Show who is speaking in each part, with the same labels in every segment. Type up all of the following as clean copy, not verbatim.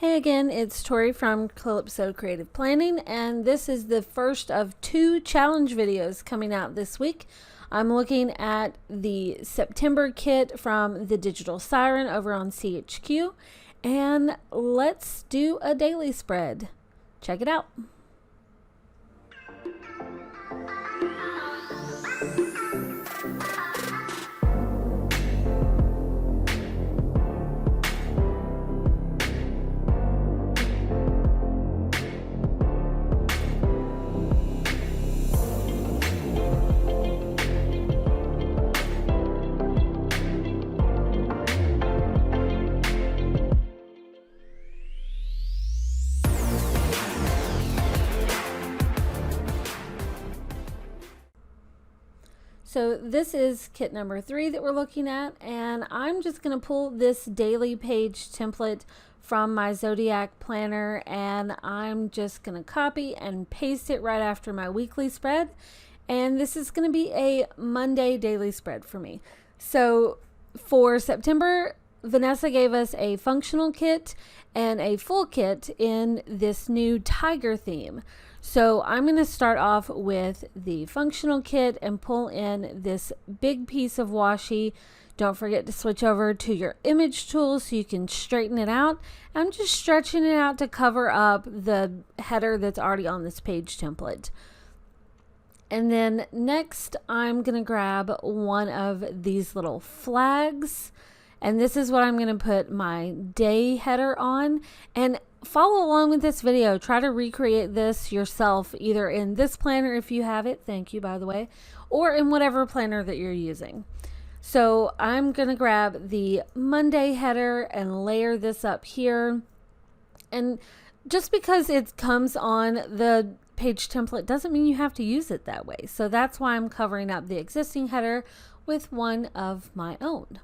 Speaker 1: Hey again, it's Tori from Calypso Creative Planning, and this is the first of 2 challenge videos coming out this week. I'm looking at the September kit from the Digital Siren over on CHQ, and let's do a daily spread. Check it out. So this is kit number 3 that we're looking at, and I'm just going to pull this daily page template from my Zodiac planner, and I'm just going to copy and paste it right after my weekly spread. And this is going to be a Monday daily spread for me. So for September, Vanessa gave us a functional kit and a full kit in this new tiger theme. So I'm going to start off with the functional kit and pull in this big piece of washi. Don't forget to switch over to your image tool so you can straighten it out. I'm just stretching it out to cover up the header that's already on this page template. And then next I'm going to grab one of these little flags, and this is what I'm going to put my day header on. And follow along with this video. Try to recreate this yourself, either in this planner if you have it, thank you by the way, or in whatever planner that you're using. So I'm going to grab the Monday header and layer this up here. And just because it comes on the page template doesn't mean you have to use it that way. So that's why I'm covering up the existing header with one of my own.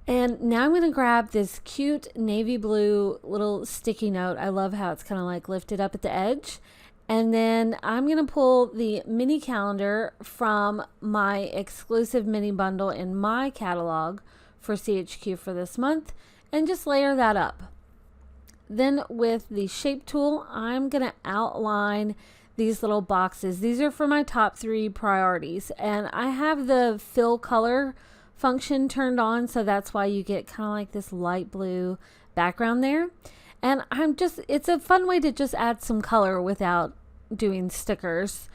Speaker 1: And now I'm going to grab this cute navy blue little sticky note. I love how it's kind of like lifted up at the edge. And then I'm going to pull the mini calendar from my exclusive mini bundle in my catalog for CHQ for this month and just layer that up. Then with the shape tool, I'm going to outline these little boxes. These are for my top 3 priorities, and I have the fill color function turned on, so that's why you get kind of like this light blue background there. And it's a fun way to just add some color without doing stickers.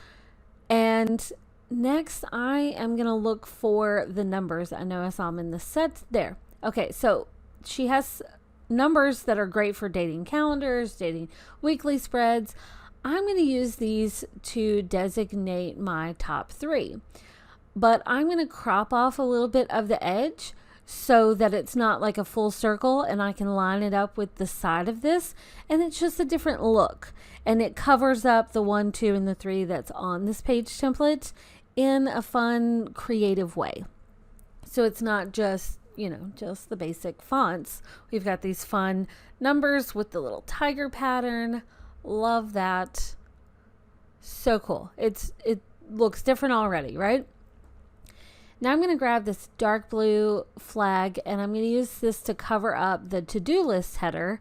Speaker 1: And next I am gonna look for the numbers. I know I saw them in the set there. Okay, so she has numbers that are great for dating calendars, dating weekly spreads. I'm going to use these to designate my top 3. But I'm going to crop off a little bit of the edge so that it's not like a full circle, and I can line it up with the side of this, and it's just a different look. And it covers up the 1, 2, and the 3 that's on this page template in a fun, creative way. So it's not just, just the basic fonts. We've got these fun numbers with the little tiger pattern. Love that. So cool. It looks different already, right? Now I'm going to grab this dark blue flag, and I'm going to use this to cover up the to-do list header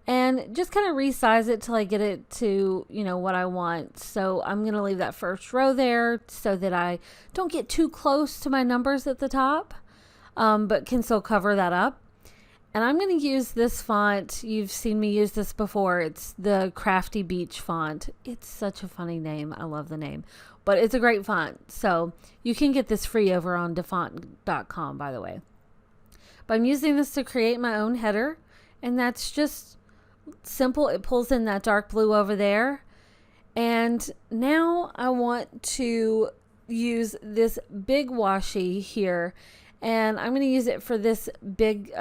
Speaker 1: and just kind of resize it till I get it to, what I want. So I'm going to leave that first row there so that I don't get too close to my numbers at the top, but can still cover that up. And I'm going to use this font. You've seen me use this before. It's the Crafty Beach font. It's such a funny name. I love the name. But it's a great font. So you can get this free over on defont.com, by the way. But I'm using this to create my own header. And that's just simple. It pulls in that dark blue over there. And now I want to use this big washi here. And I'm going to use it for this big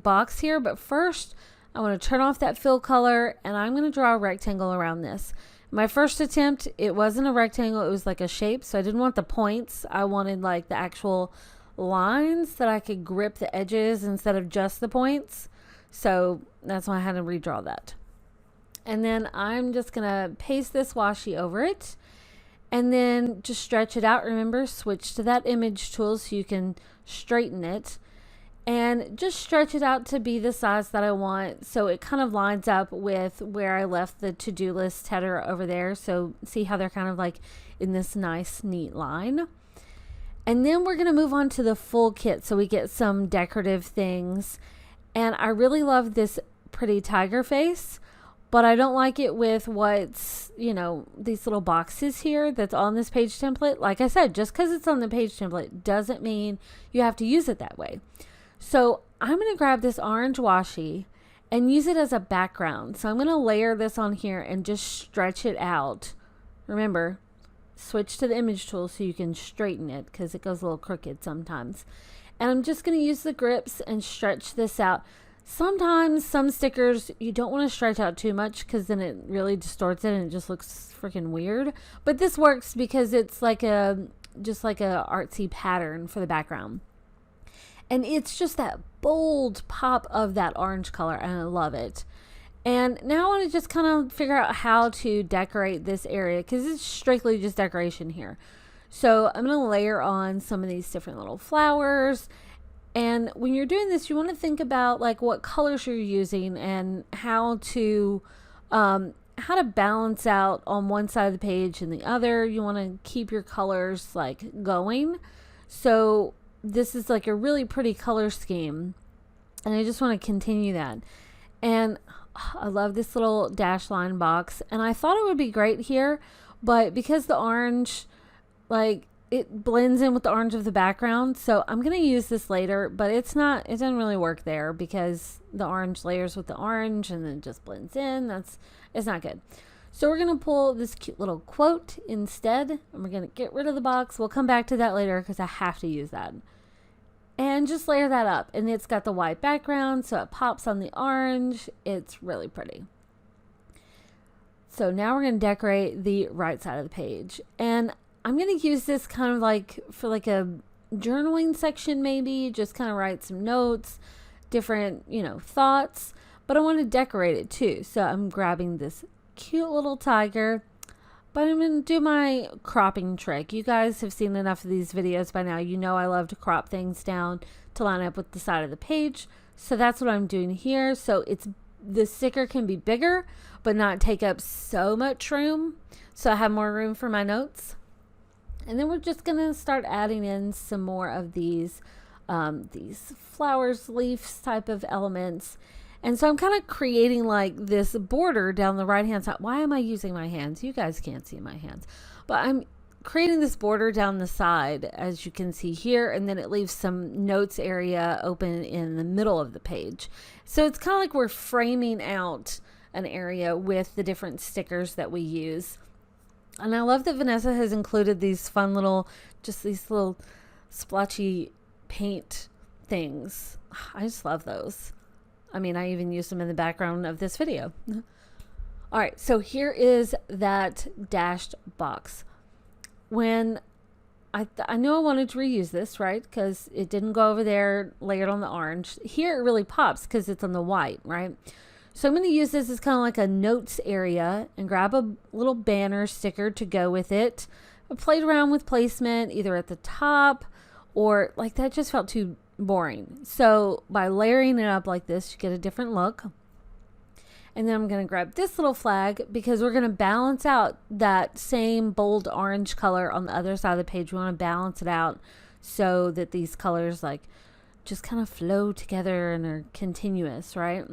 Speaker 1: box here. But first, I want to turn off that fill color, and I'm going to draw a rectangle around this. My first attempt, it wasn't a rectangle, it was like a shape, so I didn't want the points. I wanted like the actual lines that I could grip the edges instead of just the points. So that's why I had to redraw that. And then I'm just going to paste this washi over it. And then just stretch it out. Remember, switch to that image tool so you can straighten it. and just stretch it out to be the size that I want, so it kind of lines up with where I left the to-do list header over there. So see how they're kind of like in this nice neat line. And then we're going to move on to the full kit, so we get some decorative things. And I really love this pretty tiger face, but I don't like it with what's, you know, these little boxes here that's on this page template. Like I said, just because it's on the page template doesn't mean you have to use it that way. So I'm going to grab this orange washi and use it as a background. So I'm going to layer this on here and just stretch it out. Remember, switch to the image tool so you can straighten it because it goes a little crooked sometimes. And I'm just going to use the grips and stretch this out. Sometimes some stickers you don't want to stretch out too much because then it really distorts it and it just looks freaking weird. But this works because it's like just like a artsy pattern for the background. And it's just that bold pop of that orange color, and I love it. And now I want to just kind of figure out how to decorate this area because it's strictly just decoration here. So I'm going to layer on some of these different little flowers. And when you're doing this, you want to think about like what colors you're using and how to balance out on one side of the page and the other. You want to keep your colors like going. So this is like a really pretty color scheme, and I just want to continue that. And I love this little dash line box, and I thought it would be great here, but because the orange, like, it blends in with the orange of the background, so I'm going to use this later, but it doesn't really work there because the orange layers with the orange and then just blends in. It's not good. So we're going to pull this cute little quote instead, and we're going to get rid of the box. We'll come back to that later because I have to use that. And just layer that up, and it's got the white background, so it pops on the orange. It's really pretty. So now we're going to decorate the right side of the page, and I'm going to use this kind of like for like a journaling section, maybe just kind of write some notes, different, you know, thoughts, but I want to decorate it too. So I'm grabbing this cute little tiger, but I'm going to do my cropping trick. You guys have seen enough of these videos by now. You know I love to crop things down to line up with the side of the page. So that's what I'm doing here. So the sticker can be bigger, but not take up so much room. So I have more room for my notes. And then we're just going to start adding in some more of these flowers, leaves type of elements. And so I'm kind of creating like this border down the right hand side. Why am I using my hands? You guys can't see my hands. But I'm creating this border down the side, as you can see here. And then it leaves some notes area open in the middle of the page. So it's kind of like we're framing out an area with the different stickers that we use. And I love that Vanessa has included these fun little, just these little splotchy paint things. I just love those. I mean, I even used them in the background of this video. All right, so here is that dashed box. When I knew I wanted to reuse this, right? Because it didn't go over there layered on the orange. Here it really pops because it's on the white, right? So I'm going to use this as kind of like a notes area and grab a little banner sticker to go with it. I played around with placement either at the top or like that just felt too boring. So by layering it up like this, you get a different look. And then I'm going to grab this little flag because we're going to balance out that same bold orange color on the other side of the page. We want to balance it out so that these colors like just kind of flow together and are continuous, right?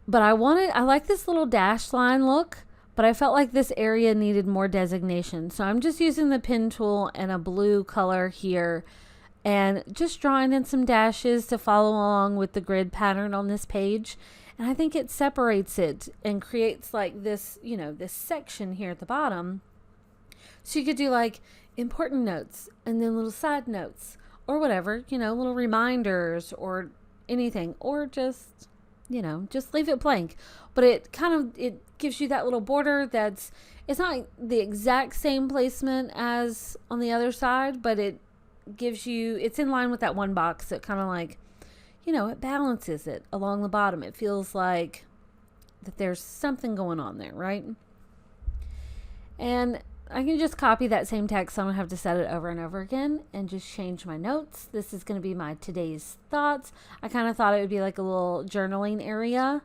Speaker 1: But I like this little dashed line look, but I felt like this area needed more designation. So I'm just using the pen tool and a blue color here and just drawing in some dashes to follow along with the grid pattern on this page. And I think it separates it and creates like this, you know, this section here at the bottom. So you could do like important notes and then little side notes or whatever, you know, little reminders or anything, or just, you know, just leave it blank. But it gives you that little border it's not the exact same placement as on the other side, but it gives you, it's in line with that one box that kind of like, you know, it balances it along the bottom. It feels like that there's something going on there, right? And I can just copy that same text, so I don't have to set it over and over again, and just change my notes. This is going to be my today's thoughts. I kind of thought it would be like a little journaling area.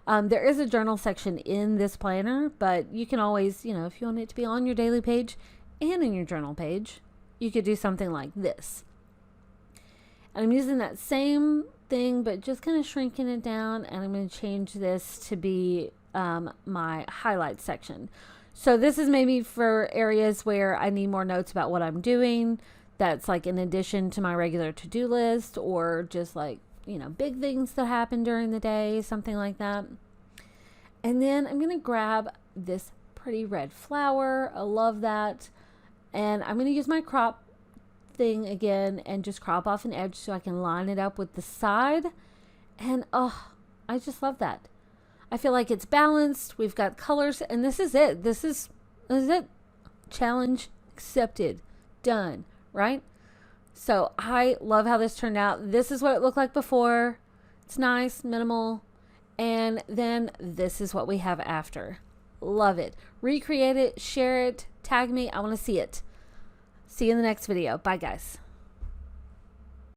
Speaker 1: There is a journal section in this planner, but you can always, if you want it to be on your daily page and in your journal page, you could do something like this. And I'm using that same thing, but just kind of shrinking it down, and I'm going to change this to be my highlight section. So this is maybe for areas where I need more notes about what I'm doing. That's like in addition to my regular to-do list, or just like, big things that happen during the day, something like that. And then I'm going to grab this pretty red flower. I love that. And I'm going to use my crop thing again and just crop off an edge so I can line it up with the side. And I just love that. I feel like it's balanced. We've got colors, and this is it. This is it. Challenge accepted. Done. Right? So I love how this turned out. This is what it looked like before. It's nice, minimal. And then this is what we have after. Love it. Recreate it, share it, tag me. I want to see it. See you in the next video. Bye, guys.